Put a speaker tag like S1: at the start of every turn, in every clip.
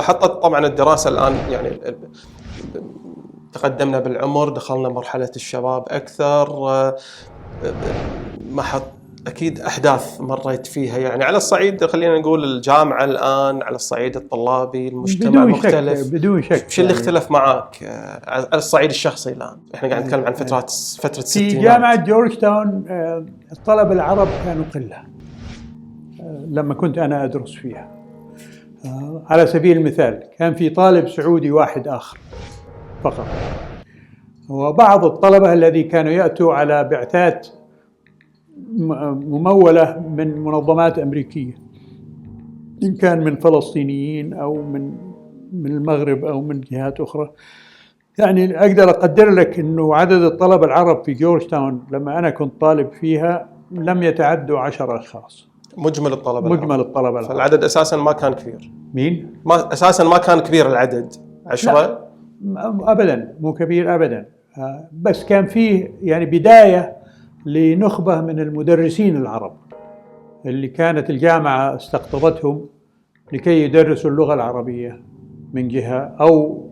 S1: حطت طبعا الدراسة الآن يعني تقدمنا بالعمر، دخلنا مرحلة الشباب أكثر، ما حط أكيد أحداث مريت فيها يعني على الصعيد خلينا نقول الجامعة الآن، على الصعيد الطلابي، المجتمع مختلف
S2: بدون شك.
S1: شو اللي اختلف معاك على الصعيد الشخصي الآن؟ إحنا قاعد نتكلم عن فترة الستينات.
S2: في جامعة جورج تاون الطلبة العرب كانوا قلة لما كنت أنا أدرس فيها. على سبيل المثال كان في طالب سعودي واحد آخر فقط، وبعض الطلبة الذي كانوا يأتوا على بعثات ممولة من منظمات أمريكية، إن كان من فلسطينيين أو من المغرب أو من جهات أخرى. يعني أقدر أقدر لك أنه عدد الطلبة العرب في جورج تاون لما أنا كنت طالب فيها لم يتعدوا 10 أشخاص.
S1: مجمل الطلبة
S2: العرب.
S1: فالعدد أساساً ما كان كبير.
S2: مين؟
S1: أساساً ما كان كبير العدد 10؟
S2: أبداً مو كبير أبداً. بس كان فيه يعني بداية لنخبة من المدرسين العرب اللي كانت الجامعة استقطبتهم لكي يدرسوا اللغة العربية من جهة، أو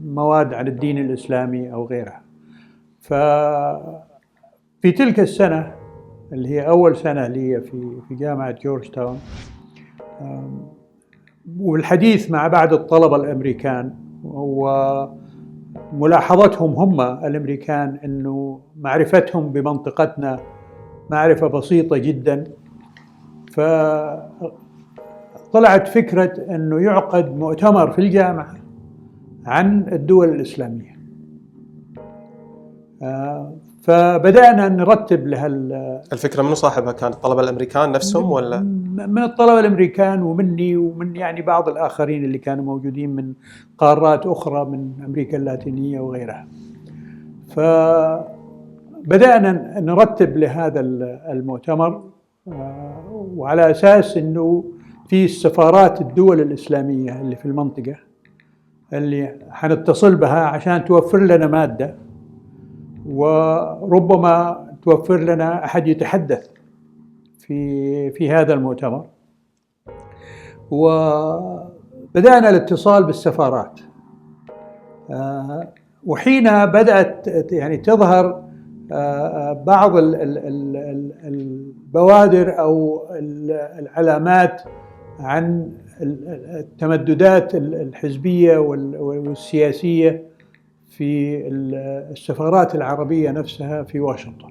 S2: مواد عن الدين الإسلامي أو غيرها. ففي تلك السنة اللي هي أول سنة لي في جامعة جورج تاون، والحديث مع بعض الطلبة الأمريكان وملاحظتهم هم الأمريكان أنه معرفتهم بمنطقتنا معرفة بسيطة جدا، فطلعت فكرة أنه يعقد مؤتمر في الجامعة عن الدول الإسلامية. فبدأنا نرتب لها
S1: الفكرة. منو صاحبها؟ كان الطلبة الأمريكان نفسهم ولا؟
S2: من الطلبة الأمريكان ومني ومن يعني بعض الآخرين اللي كانوا موجودين من قارات أخرى من أمريكا اللاتينية وغيرها. فبدأنا نرتب لهذا المؤتمر، وعلى أساس أنه في السفارات الدول الإسلامية اللي في المنطقة اللي حنتصل بها عشان توفر لنا مادة، وربما توفر لنا أحد يتحدث في هذا المؤتمر. وبدأنا الاتصال بالسفارات، وحينها بدأت يعني تظهر بعض البوادر أو العلامات عن التمددات الحزبية والسياسية في السفارات العربية نفسها في واشنطن.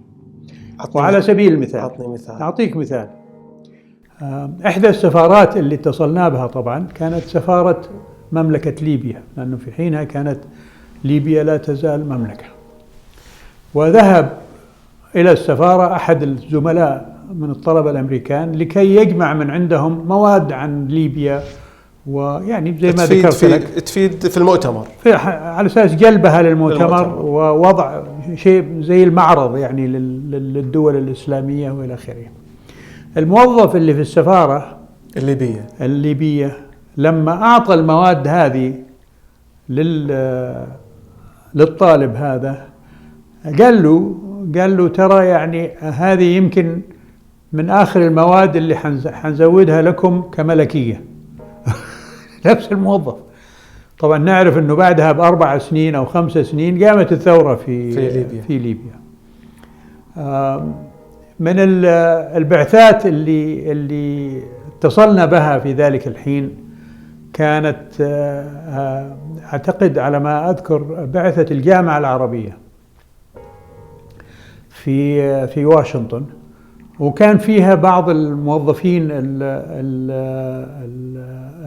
S2: وعلى سبيل المثال أعطيك مثال. إحدى السفارات اللي اتصلنا بها طبعا كانت سفارة مملكة ليبيا، لأنه في حينها كانت ليبيا لا تزال مملكة. وذهب إلى السفارة أحد الزملاء من الطلبة الأمريكان لكي يجمع من عندهم مواد عن ليبيا، ويعني زي ما ذكرت لك
S1: تفيد في المؤتمر،
S2: على أساس جلبها للمؤتمر ووضع شيء زي المعرض يعني للدول الإسلامية وإلى آخره. الموظف اللي في السفارة الليبية لما أعطى المواد هذه للطالب هذا قال له ترى يعني هذه يمكن من آخر المواد اللي حنزودها لكم كملكية. نفس الموظف. طبعا نعرف أنه بعدها ب4 سنين أو 5 سنين قامت الثورة في ليبيا. من البعثات اللي اتصلنا بها في ذلك الحين كانت أعتقد على ما أذكر بعثة الجامعة العربية في واشنطن، وكان فيها بعض الموظفين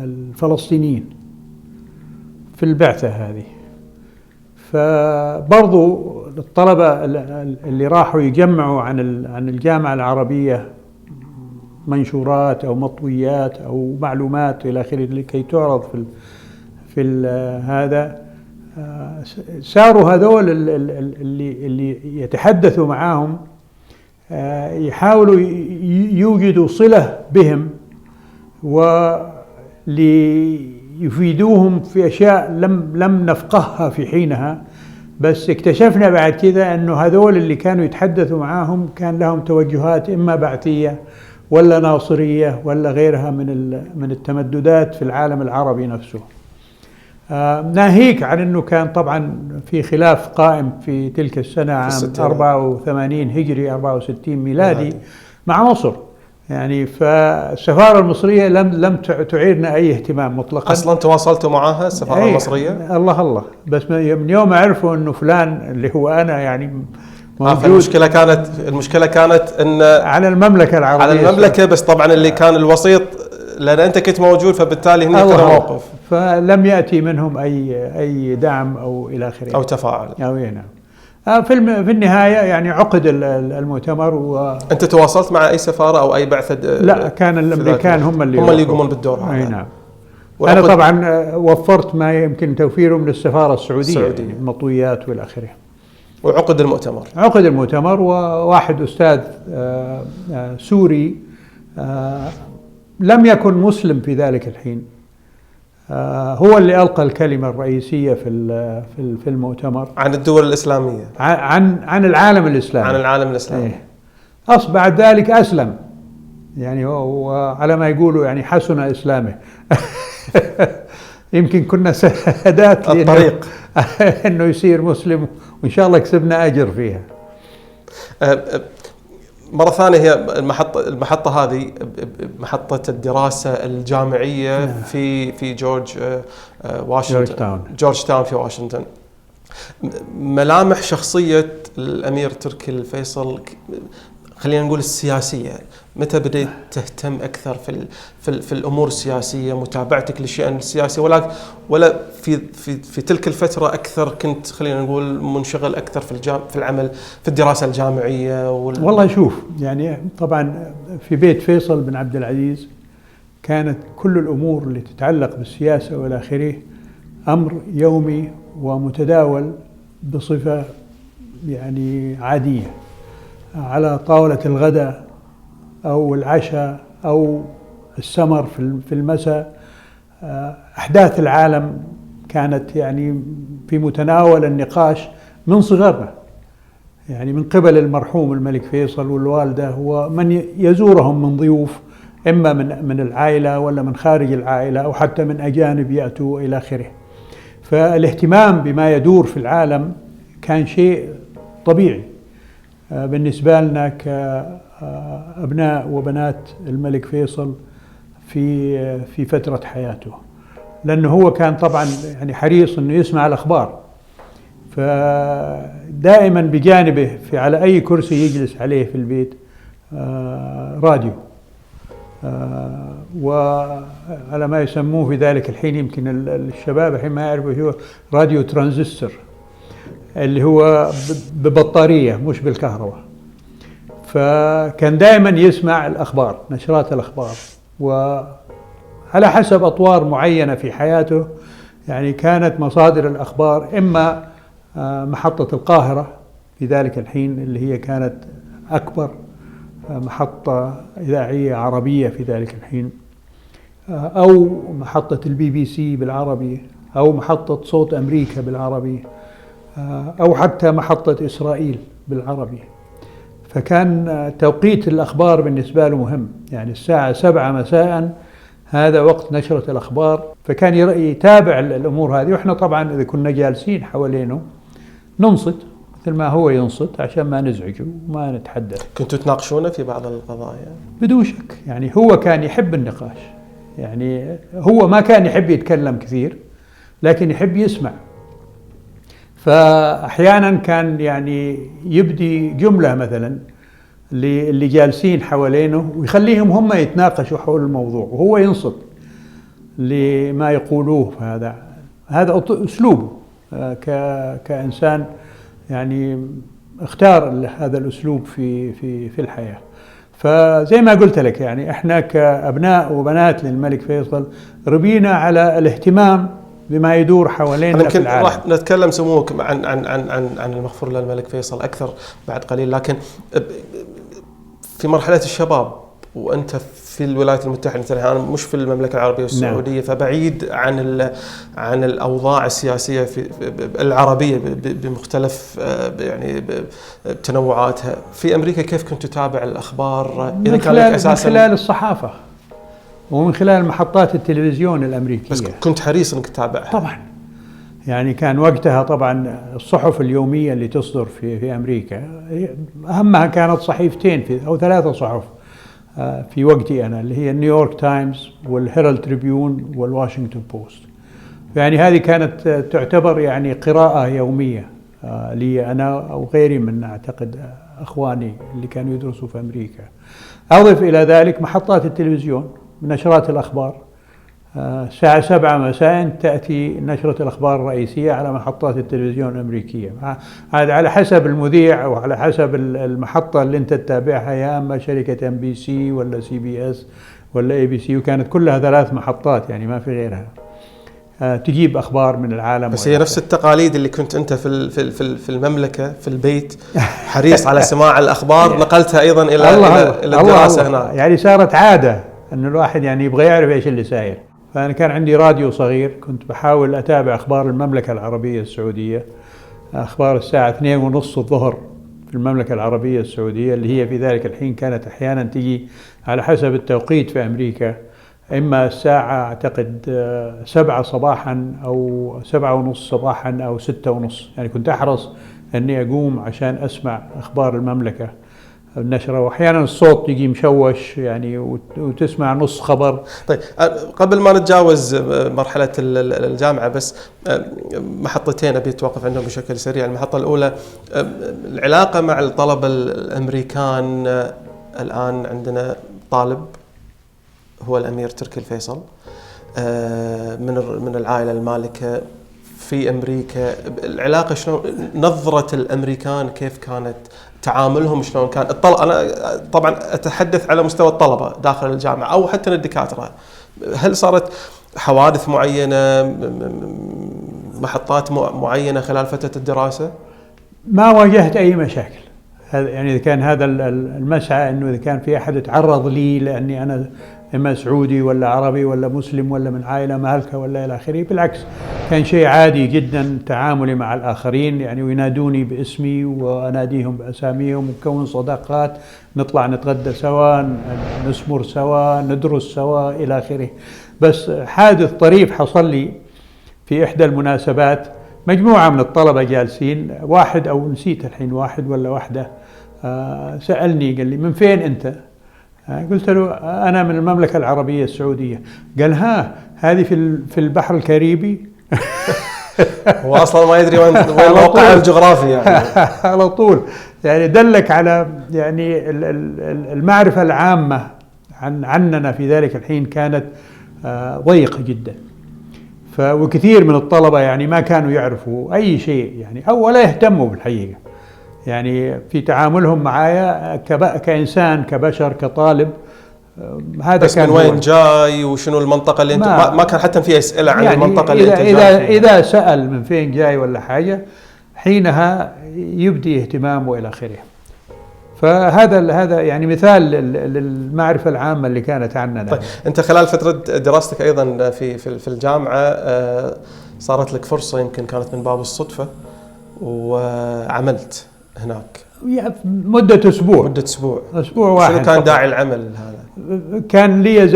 S2: الفلسطينيين في البعثة هذه. فبرضو الطلبة اللي راحوا يجمعوا عن الجامعة العربية منشورات أو مطويات أو معلومات إلى آخره لكي تعرض في هذا، صاروا هذول اللي يتحدثوا معاهم يحاولوا يوجدوا صلة بهم وليفيدوهم في أشياء لم نفقهها في حينها. بس اكتشفنا بعد كذا أنه هذول اللي كانوا يتحدثوا معاهم كان لهم توجهات إما بعثية ولا ناصرية ولا غيرها من التمددات في العالم العربي نفسه. ناهيك عن أنه كان طبعا في خلاف قائم في تلك السنة عام 84 هجري 64 ميلادي مع مصر، يعني فالسفارة المصرية لم تعيرنا أي اهتمام مطلقا.
S1: أصلا تواصلتوا معها السفارة المصرية؟
S2: الله بس من يوم عرفوا أنه فلان اللي هو أنا يعني موجود.
S1: المشكلة كانت أن
S2: على المملكة العربية،
S1: على المملكة، بس طبعا اللي كان الوسيط لأن أنت كنت موجود، فبالتالي هم كانوا موقف،
S2: فلم يأتي منهم أي دعم أو إلى آخره
S1: أو تفاعل
S2: أو نعم. في النهاية يعني عقد المؤتمر
S1: أنت تواصلت مع أي سفارة أو أي بعثة؟
S2: لا، كان الأمريكان هم اللي
S1: يقومون بالدور هذا.
S2: أي نعم. أنا طبعا وفرت ما يمكن توفيره من السفارة السعودية. يعني مطويات والى آخره.
S1: وعقد المؤتمر
S2: وواحد أستاذ سوري لم يكن مسلم في ذلك الحين، هو اللي ألقى الكلمة الرئيسية في المؤتمر
S1: عن الدول الإسلامية،
S2: عن العالم الإسلامي. بعد ذلك أسلم، يعني هو على ما يقولوا يعني حسن إسلامه. يمكن كنا سادات
S1: الطريق
S2: إنه يصير مسلم، وإن شاء الله كسبنا أجر فيها.
S1: مرة ثانية، هي المحطة هذه محطة الدراسة الجامعية في جورج تاون في واشنطن. ملامح شخصية الأمير تركي الفيصل، خلينا نقول السياسية، متى بديت تهتم أكثر في الأمور السياسية، متابعتك للشأن السياسي، ولا في تلك الفترة أكثر كنت خلينا نقول منشغل أكثر في العمل في الدراسة الجامعية؟
S2: والله شوف، يعني طبعا في بيت فيصل بن عبد العزيز كانت كل الأمور اللي تتعلق بالسياسة والى آخره أمر يومي ومتداول بصفة يعني عادية، على طاولة الغداء أو العشاء أو السمر في المساء. أحداث العالم كانت يعني في متناول النقاش من صغرنا، يعني من قبل المرحوم الملك فيصل والوالدة ومن يزورهم من ضيوف، إما من العائلة ولا من خارج العائلة أو حتى من أجانب يأتوا إلى آخره. فالاهتمام بما يدور في العالم كان شيء طبيعي بالنسبة لنا كأبناء وبنات الملك فيصل في فترة حياته، لأنه هو كان طبعا يعني حريص أنه يسمع الأخبار، فدائما بجانبه على أي كرسي يجلس عليه في البيت راديو، وعلى ما يسموه في ذلك الحين، يمكن الشباب الحين ما يعرفوا شو راديو ترانزستور، اللي هو ببطارية مش بالكهرباء. فكان دائما يسمع الأخبار، نشرات الأخبار، وعلى حسب أطوار معينة في حياته. يعني كانت مصادر الأخبار إما محطة القاهرة في ذلك الحين، اللي هي كانت أكبر محطة إذاعية عربية في ذلك الحين، أو محطة الBBC بالعربي، أو محطة صوت أمريكا بالعربي، أو حتى محطة إسرائيل بالعربي. فكان توقيت الأخبار بالنسبة له مهم، يعني الساعة 7 مساء هذا وقت نشرة الأخبار، فكان يتابع الأمور هذه. وإحنا طبعا إذا كنا جالسين حوالينه ننصت مثل ما هو ينصت عشان ما نزعجه وما نتحدث.
S1: كنتوا تناقشونه في بعض القضايا؟
S2: بدون شك، يعني هو كان يحب النقاش، يعني هو ما كان يحب يتكلم كثير لكن يحب يسمع. فأحيانا كان يعني يبدي جملة مثلا اللي جالسين حوالينه ويخليهم هم يتناقشوا حول الموضوع وهو ينصت لما يقولوه. هذا أسلوبه كإنسان، يعني اختار هذا الأسلوب في الحياة. فزي ما قلت لك، يعني احنا كأبناء وبنات للملك فيصل ربينا على الاهتمام بما يدور حوالينا في العالم.
S1: راح نتكلم سموك عن المغفور له الملك فيصل أكثر بعد قليل، لكن في مرحلة الشباب وأنت في الولايات المتحدة الآن، مش في المملكة العربية السعودية، فبعيد عن الأوضاع السياسية في العربية بمختلف يعني بتنوعاتها. في أمريكا كيف كنت تتابع الأخبار؟ إذا كان لك أساساً
S2: من خلال الصحافة ومن خلال محطات التلفزيون الأمريكية.
S1: بس كنت حريص أنك تتابعها؟
S2: طبعا يعني كان وقتها طبعا الصحف اليومية اللي تصدر في أمريكا أهمها كانت صحيفتين أو 3 صحف في وقتي أنا، اللي هي النيويورك تايمز والهيرالد تريبيون والواشنطن بوست. يعني هذه كانت تعتبر يعني قراءة يومية لي أنا أو غيري من أعتقد أخواني اللي كانوا يدرسوا في أمريكا. أضف إلى ذلك محطات التلفزيون، نشرات الأخبار. الساعة 7 مساء تأتي نشرة الأخبار الرئيسية على محطات التلفزيون الأمريكية، هذا على حسب المذيع أو على حسب المحطة اللي أنت تتابعها، يا أما شركة MBC ولا CBS ولا ABC، وكانت كلها 3 محطات يعني ما في غيرها تجيب أخبار من العالم.
S1: بس هي نفس التقاليد اللي كنت أنت في المملكة في البيت حريص على سماع الأخبار نقلتها أيضا إلى الدراسة هنا.
S2: يعني صارت عادة أن الواحد يعني يبغى يعرف إيش اللي ساير. فأنا كان عندي راديو صغير، كنت بحاول أتابع أخبار المملكة العربية السعودية، أخبار الساعة 2:30 الظهر في المملكة العربية السعودية، اللي هي في ذلك الحين كانت أحيانا تجي على حسب التوقيت في أمريكا، إما الساعة أعتقد 7 صباحا أو 7:30 صباحا أو 6:30. يعني كنت أحرص أني أقوم عشان أسمع أخبار المملكة النشرة، وأحيانا الصوت يجي مشوش يعني وتسمع نص خبر.
S1: طيب قبل ما نتجاوز مرحلة الجامعة، بس محطتين أبي أتوقف عندهم بشكل سريع. المحطة الأولى العلاقة مع الطلبة الأمريكان. الآن عندنا طالب هو الأمير تركي الفيصل من العائلة المالكة في أمريكا. العلاقة شلون؟ نظرة الأمريكان كيف كانت؟ تعاملهم شلون كان؟ أنا طبعا أتحدث على مستوى الطلبة داخل الجامعة أو حتى الدكاترة. هل صارت حوادث معينة، محطات معينة خلال فترة الدراسة؟
S2: ما واجهت أي مشاكل. يعني إذا كان هذا المسعى إنه إذا كان في أحد يتعرض لي لأني أنا إما سعودي ولا عربي ولا مسلم ولا من عائلة مالكة ولا إلى آخره، بالعكس كان شيء عادي جدا تعاملي مع الآخرين، يعني وينادوني باسمي وأناديهم بأساميهم ونكون صداقات، نطلع نتغدى سوا، نسمر سوا، ندرس سوا إلى آخره. بس حادث طريف حصل لي في إحدى المناسبات، مجموعة من الطلبة جالسين، واحد أو نسيت الحين واحد ولا واحدة سألني قال لي من فين أنت؟ قلت له أنا من المملكة العربية السعودية. قال هذه في البحر الكاريبي.
S1: هو أصلا ما يدري وين موقعها الجغرافي يعني.
S2: على طول يعني دلك على يعني المعرفة العامة عننا في ذلك الحين كانت ضيقة جدا. وكثير من الطلبة يعني ما كانوا يعرفوا أي شيء يعني أو ولا يهتموا بالحقيقة يعني في تعاملهم معايا كإنسان كبشر كطالب. هذا
S1: بس
S2: كان
S1: من وين جاي وشنو المنطقة اللي انت ما كان حتى في أسئلة عن
S2: يعني
S1: المنطقة اللي انت جاي فيها.
S2: إذا سأل من فين جاي ولا حاجة حينها يبدي اهتمامه إلى آخره. فهذا يعني مثال للمعرفة العامة اللي كانت عننا.
S1: طيب أنت خلال فترة دراستك أيضا في الجامعة صارت لك فرصة يمكن كانت من باب الصدفة وعملت هناك
S2: مدة أسبوع واحد.
S1: شنو كان داعي العمل هذا؟
S2: كان لي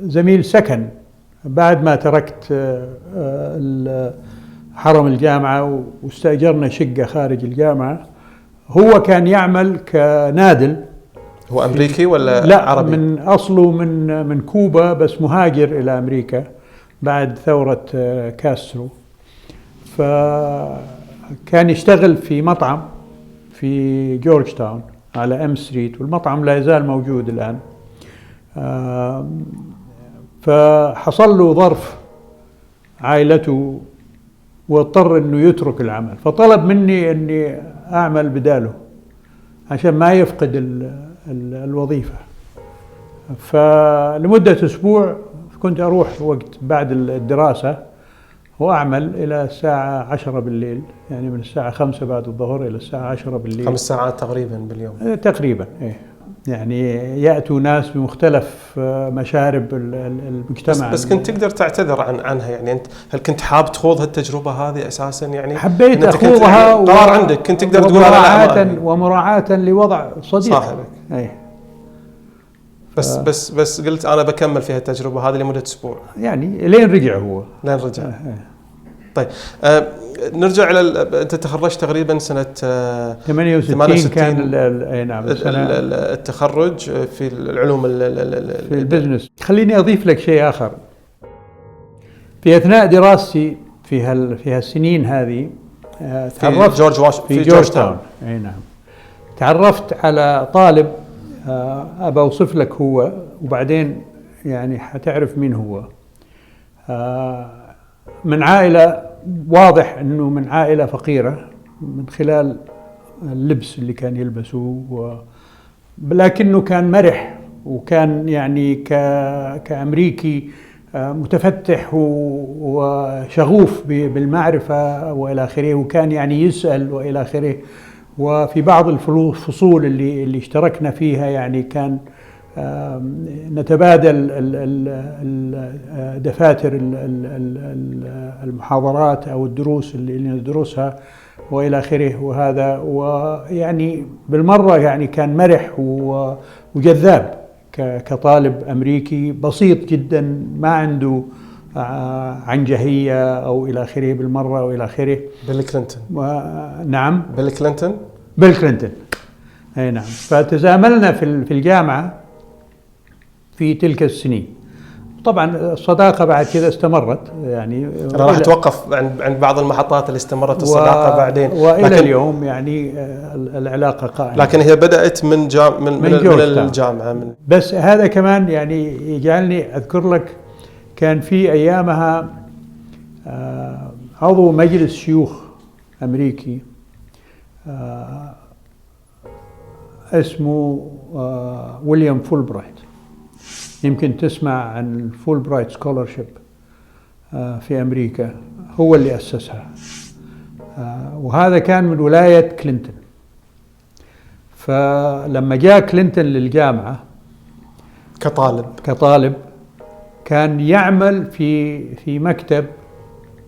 S2: زميل سكن بعد ما تركت حرم الجامعة واستأجرنا شقة خارج الجامعة. هو كان يعمل كنادل. هو
S1: أمريكي ولا
S2: لا
S1: عربي؟
S2: من أصله من كوبا بس مهاجر إلى أمريكا بعد ثورة كاسترو. فكان يشتغل في مطعم في جورج تاون على أم ستريت، والمطعم لا يزال موجود الآن. فحصل له ظرف عائلته واضطر انه يترك العمل، فطلب مني اني اعمل بداله عشان ما يفقد الوظيفة. فلمدة أسبوع كنت أروح وقت بعد الدراسة وأعمل إلى الساعة 10 بالليل، يعني من الساعة 5 بعد الظهر إلى الساعة 10 بالليل.
S1: 5 ساعات تقريبا باليوم.
S2: تقريبا إيه. يعني يأتوا ناس بمختلف مشارب المجتمع.
S1: بس كنت تقدر تعتذر عنها يعني؟ أنت هل كنت حاب تخوض هالتجربة هذه أساسا يعني؟
S2: حبيت أخوضها.
S1: قرار عندك كنت تقدر تقول
S2: ومراعاة لوضع صديقك.
S1: صاحبك.
S2: أي.
S1: بس قلت انا بكمل فيها التجربه هذه لمده اسبوع
S2: يعني لين رجع هو.
S1: لين رجع. طيب نرجع الى انت تخرجت تقريبا سنه
S2: 68 كان اي نعم
S1: التخرج في العلوم
S2: في البزنس. خليني اضيف لك شيء اخر. في اثناء دراستي في هالسنين هذه
S1: تعرفت
S2: في جورج تاون. اي نعم. تعرفت على طالب ابى اوصف لك هو وبعدين يعني حتعرف مين هو. من عائله واضح انه من عائله فقيره من خلال اللبس اللي كان يلبسه لكنه كان مرح وكان يعني كأمريكي متفتح وشغوف بالمعرفة وإلى آخره، وكان يعني يسأل وإلى آخره. وفي بعض الفصول اللي اشتركنا فيها يعني كان نتبادل دفاتر المحاضرات أو الدروس اللي ندرسها وإلى آخره. وهذا ويعني بالمرة يعني كان مرح وجذاب كطالب أمريكي بسيط جدا ما عنده عنجهية أو إلى آخره بالمرة وإلى آخره.
S1: بيل كلينتون.
S2: نعم
S1: بيل كلينتون
S2: أي نعم. فتزاملنا في الجامعة في تلك السنين. طبعا الصداقة بعد كذا استمرت يعني.
S1: أنا راح أتوقف عند بعض المحطات اللي استمرت الصداقة بعدين
S2: وإلى اليوم يعني العلاقة قائمة.
S1: لكن هي بدأت من الجامعة.
S2: بس هذا كمان يعني يجعلني أذكر لك كان في أيامها عضو مجلس شيوخ أمريكي اسمه ويليام فولبرايت. يمكن تسمع عن الفولبرايت سكولرشيب في أمريكا، هو اللي أسسها. وهذا كان من ولاية كلينتون. فلما جاء كلينتون للجامعة كطالب كان يعمل في مكتب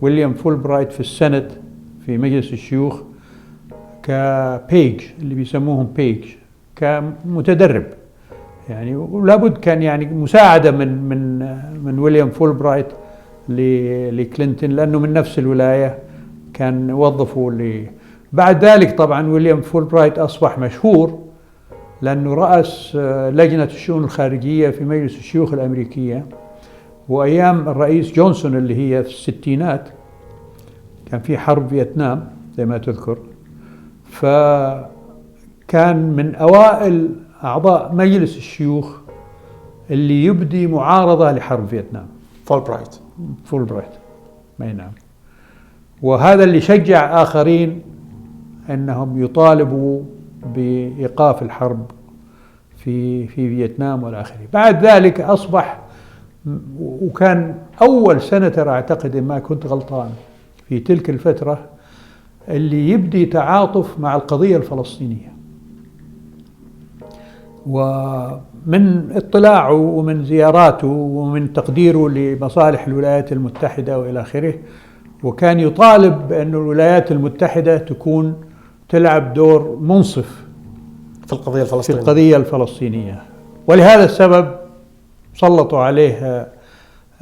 S2: ويليام فولبرايت في السنت في مجلس الشيوخ كبيج اللي بيسموهم بيج، كمتدرب يعني. ولابد كان يعني مساعدة من ويليام فولبرايت لكلينتون لأنه من نفس الولاية، كان وظفوا بعد ذلك طبعا ويليام فولبرايت أصبح مشهور لأنه رأس لجنة الشؤون الخارجية في مجلس الشيوخ الأمريكية. وأيام الرئيس جونسون اللي هي في الستينات كان في حرب فيتنام زي ما تذكر، فكان من أوائل أعضاء مجلس الشيوخ اللي يبدي معارضة لحرب فيتنام. فولبرايت ما نعم. وهذا اللي شجع آخرين أنهم يطالبوا بإيقاف الحرب في فيتنام والآخرين. بعد ذلك أصبح، وكان أول سنتر أعتقد إن ما كنت غلطان في تلك الفترة اللي يبدي تعاطف مع القضية الفلسطينية. ومن اطلاعه ومن زياراته ومن تقديره لمصالح الولايات المتحدة وإلى آخره، وكان يطالب بأن الولايات المتحدة تلعب دور منصف
S1: في
S2: القضية الفلسطينية. ولهذا السبب سلطوا عليه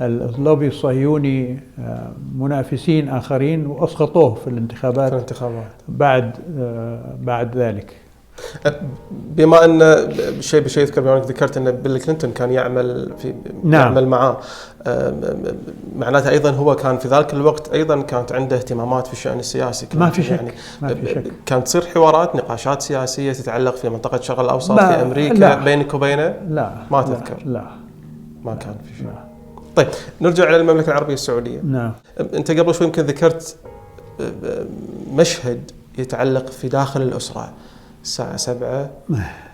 S2: اللوبي الصهيوني منافسين آخرين وأسقطوه في الانتخابات بعد ذلك.
S1: بما أن شيء يذكر، بما أنك ذكرت أن بيل كلينتون كان يعمل معه، معناته أيضا هو كان في ذلك الوقت أيضا كانت عنده اهتمامات في الشأن السياسي.
S2: ما في شك
S1: يعني
S2: ما في شك.
S1: كانت تصير حوارات نقاشات سياسية تتعلق في منطقة الشرق الأوسط في أمريكا بينك وبينه؟
S2: لا
S1: ما تذكر.
S2: لا
S1: ما كان في شيء. طيب نرجع إلى المملكة العربية السعودية.
S2: نعم.
S1: أنت قبل شوي يمكن ذكرت مشهد يتعلق في داخل الأسرة. الساعة 7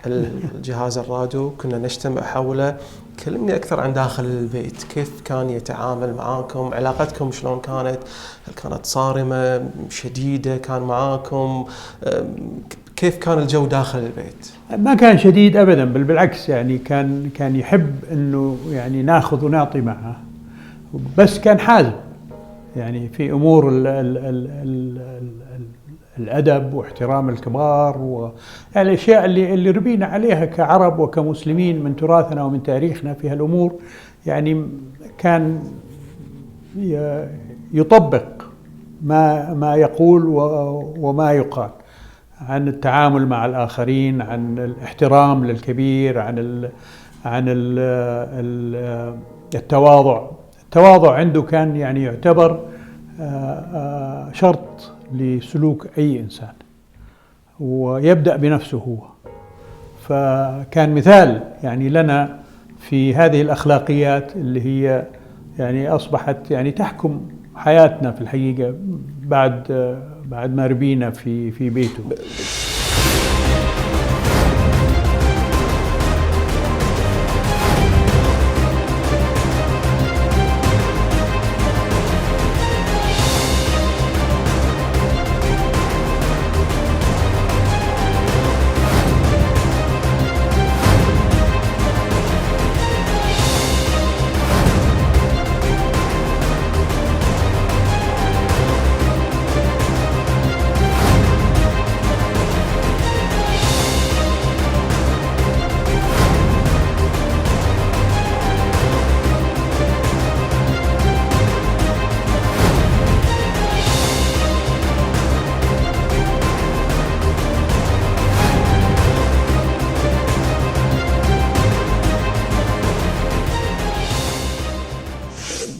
S1: الجهاز الراديو كنا نجتمع حوله. كلمني أكثر عن داخل البيت، كيف كان يتعامل معاكم؟ علاقتكم شلون كانت؟ هل كانت صارمة شديدة كان معاكم؟ كيف كان الجو داخل البيت؟
S2: ما كان شديد أبدا، بل بالعكس يعني كان يحب إنه يعني ناخذ ونعطي معه، بس كان حازم يعني في أمور الأدب واحترام الكبار يعني الأشياء اللي ربينا عليها كعرب وكمسلمين من تراثنا ومن تاريخنا في هالأمور. يعني كان يطبق ما يقول وما يقال عن التعامل مع الآخرين، عن الاحترام للكبير، عن التواضع. التواضع عنده كان يعني يعتبر شرط لسلوك أي إنسان، ويبدأ بنفسه هو. فكان مثال يعني لنا في هذه الأخلاقيات اللي هي يعني أصبحت يعني تحكم حياتنا في الحقيقة بعد ما ربينا في بيته.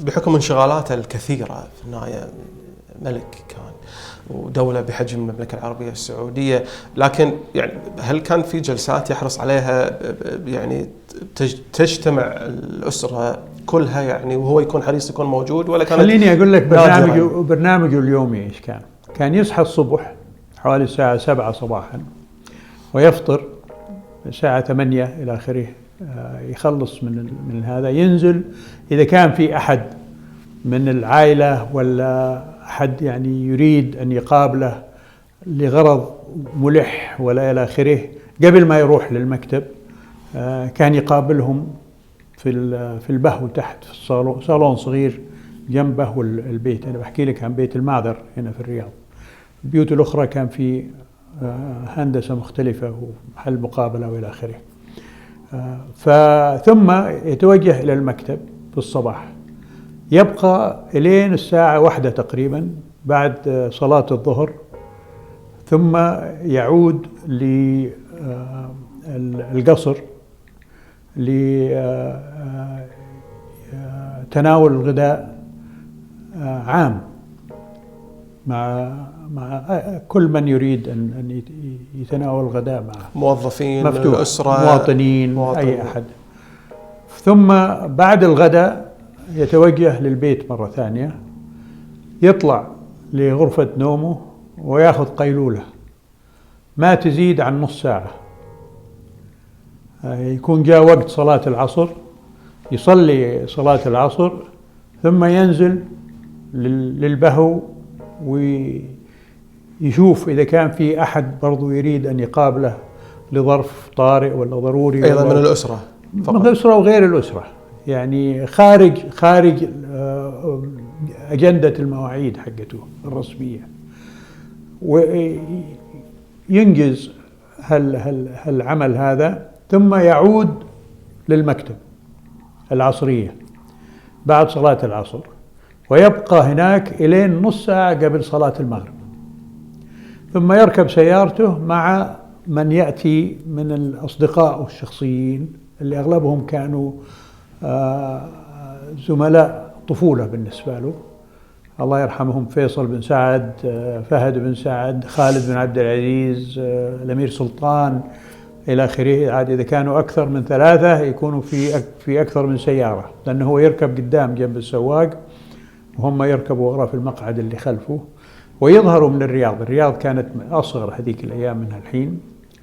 S1: بحكم انشغالاته الكثيرة في النهاية ملك كان ودولة بحجم المملكة العربية السعودية، لكن يعني هل كان في جلسات يحرص عليها يعني تجتمع الأسرة كلها يعني وهو يكون حريص يكون موجود، ولا كان؟
S2: خليني أقول لك برنامجه اليومي إيش كان. كان يصحى الصبح حوالي الساعة 7 صباحا ويفطر الساعة 8 إلى آخره، يخلص من هذا، ينزل إذا كان في أحد من العائلة ولا أحد يعني يريد أن يقابله لغرض ملح ولا إلى آخره، قبل ما يروح للمكتب كان يقابلهم في البهو تحت في الصالون، صالون صغير جنب بهو البيت. أنا بحكي لك عن بيت المعذر هنا في الرياض. البيوت الأخرى كان في هندسة مختلفة ومحل مقابلة وإلى آخره. ثم يتوجه إلى المكتب في الصباح، يبقى إلين الساعة 1 تقريبا بعد صلاة الظهر، ثم يعود للقصر لتناول الغداء عام مع كل من يريد أن يتناول الغداء معه،
S1: موظفين،
S2: مفتوح،
S1: الأسرة،
S2: مواطنين، أي أحد. ثم بعد الغداء يتوجه للبيت مرة ثانية، يطلع لغرفة نومه ويأخذ قيلولة ما تزيد عن نص ساعة. يكون جاء وقت صلاة العصر، يصلي صلاة العصر ثم ينزل للبهو ويشوف إذا كان في أحد برضو يريد أن يقابله لظرف طارئ ولا ضروري،
S1: أيضا من الأسرة
S2: فقط. من الأسرة وغير الأسرة، يعني خارج أجندة المواعيد حقته الرسمية، وينجز هالعمل هذا، ثم يعود للمكتب العصرية بعد صلاة العصر، ويبقى هناك إلين نص ساعة قبل صلاة المغرب، ثم يركب سيارته مع من يأتي من الأصدقاء الشخصيين اللي أغلبهم كانوا زملاء طفولة بالنسبة له، الله يرحمهم، فيصل بن سعد، فهد بن سعد، خالد بن عبد العزيز، الأمير سلطان إلى آخره. عاد إذا كانوا أكثر من 3 يكونوا في أكثر من سيارة، لأنه هو يركب قدام جنب السواق وهم يركبوا وراء في المقعد اللي خلفه، ويظهروا من الرياض. الرياض كانت أصغر هذيك الأيام منها الحين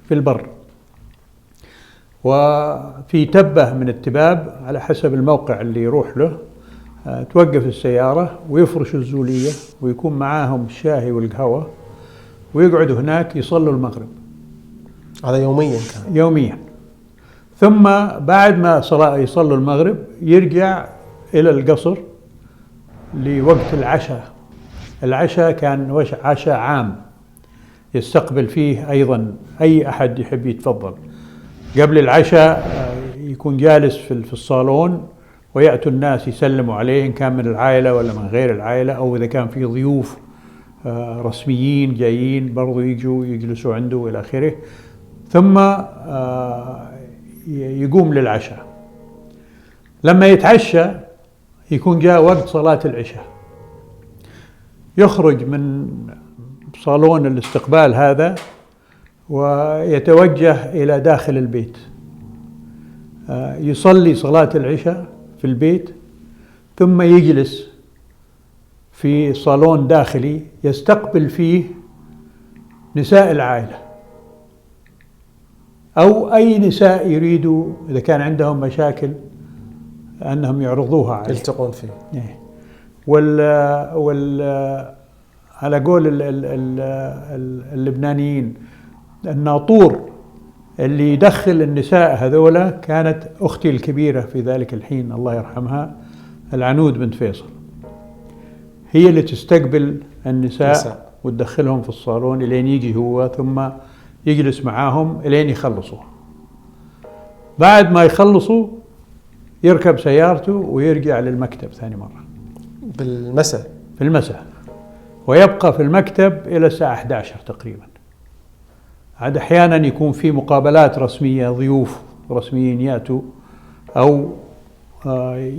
S2: في البر، وفي تبة من التباب على حسب الموقع اللي يروح له توقف السيارة ويفرشوا الزولية ويكون معاهم الشاهي والقهوة، ويقعدوا هناك يصلوا المغرب.
S1: هذا يوميا كان؟
S2: يوميا. ثم بعد ما يصلوا المغرب يرجع إلى القصر لوقت العشاء. العشاء كان عشاء عام، يستقبل فيه أيضا أي أحد يحب يتفضل. قبل العشاء يكون جالس في الصالون، ويأتوا الناس يسلموا عليه، إن كان من العائلة ولا من غير العائلة، أو إذا كان في ضيوف رسميين جايين برضو يجوا يجلسوا عنده إلى آخره. ثم يقوم للعشاء. لما يتعشى يكون جاء وقت صلاة العشاء، يخرج من صالون الاستقبال هذا ويتوجه إلى داخل البيت، يصلي صلاة العشاء في البيت، ثم يجلس في صالون داخلي يستقبل فيه نساء العائلة أو أي نساء يريدوا إذا كان عندهم مشاكل أنهم يعرضوها عليه
S1: يلتقون فيه.
S2: على قول اللبنانيين، الناطور اللي يدخل النساء هذولا كانت أختي الكبيرة في ذلك الحين الله يرحمها، العنود بنت فيصل، هي اللي تستقبل النساء وتدخلهم في الصالون إلين يجي هو، ثم يجلس معاهم إلين يخلصوا. بعد ما يخلصوا يركب سيارته ويرجع للمكتب ثاني مرة
S1: بالمساء،
S2: في المساء، ويبقى في المكتب إلى الساعة 11 تقريبا. عاد أحيانا يكون في مقابلات رسمية، ضيوف رسميين يأتوا، أو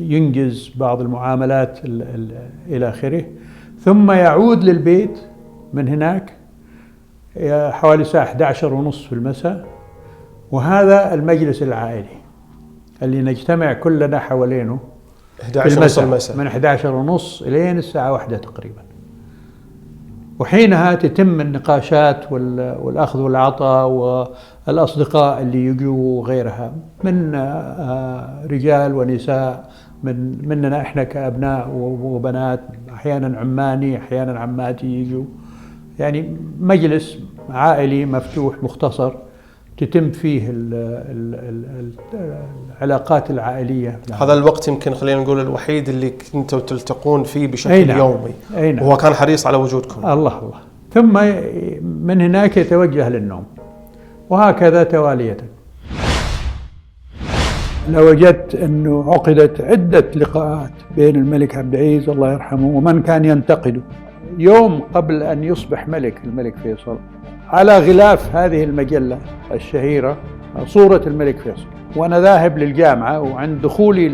S2: ينجز بعض المعاملات إلى آخره، ثم يعود للبيت من هناك حوالي الساعة 11:30 في المساء. وهذا المجلس العائلي اللي نجتمع كلنا حوالينه
S1: 11:30 المساء،
S2: من 11:30 إلين الساعة 1 تقريبا. وحينها تتم النقاشات والأخذ والعطاء، والأصدقاء اللي يجوا وغيرها من رجال ونساء، مننا إحنا كأبناء وبنات، أحيانا عماني أحيانا عماتي يجوا، يعني مجلس عائلي مفتوح مختصر تتم فيه العلاقات العائلية.
S1: هذا الوقت يمكن خلينا نقول الوحيد اللي كنتوا تلتقون فيه بشكل يومي، وهو كان حريص على وجودكم.
S2: الله. ثم من هناك يتوجه للنوم، وهكذا توالية. لوجدت أنه عقدت عدة لقاءات بين الملك عبد العزيز الله يرحمه ومن كان ينتقده. يوم قبل أن يصبح الملك فيصل، على غلاف هذه المجلة الشهيرة صورة الملك فيصل، وأنا ذاهب للجامعة، وعند دخولي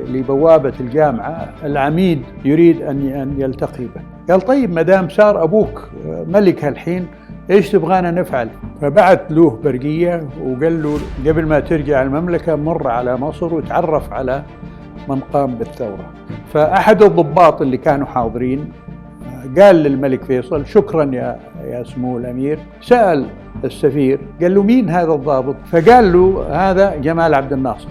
S2: لبوابة الجامعة العميد يريد أن يلتقي به. قال طيب مدام صار أبوك ملك هالحين إيش تبغانا نفعل؟ فبعت له برقية وقال له قبل ما ترجع المملكة مر على مصر وتعرف على من قام بالثورة. فأحد الضباط اللي كانوا حاضرين قال للملك فيصل شكرا يا سمو الأمير. سأل السفير قال له مين هذا الضابط؟ فقال له هذا جمال عبد الناصر.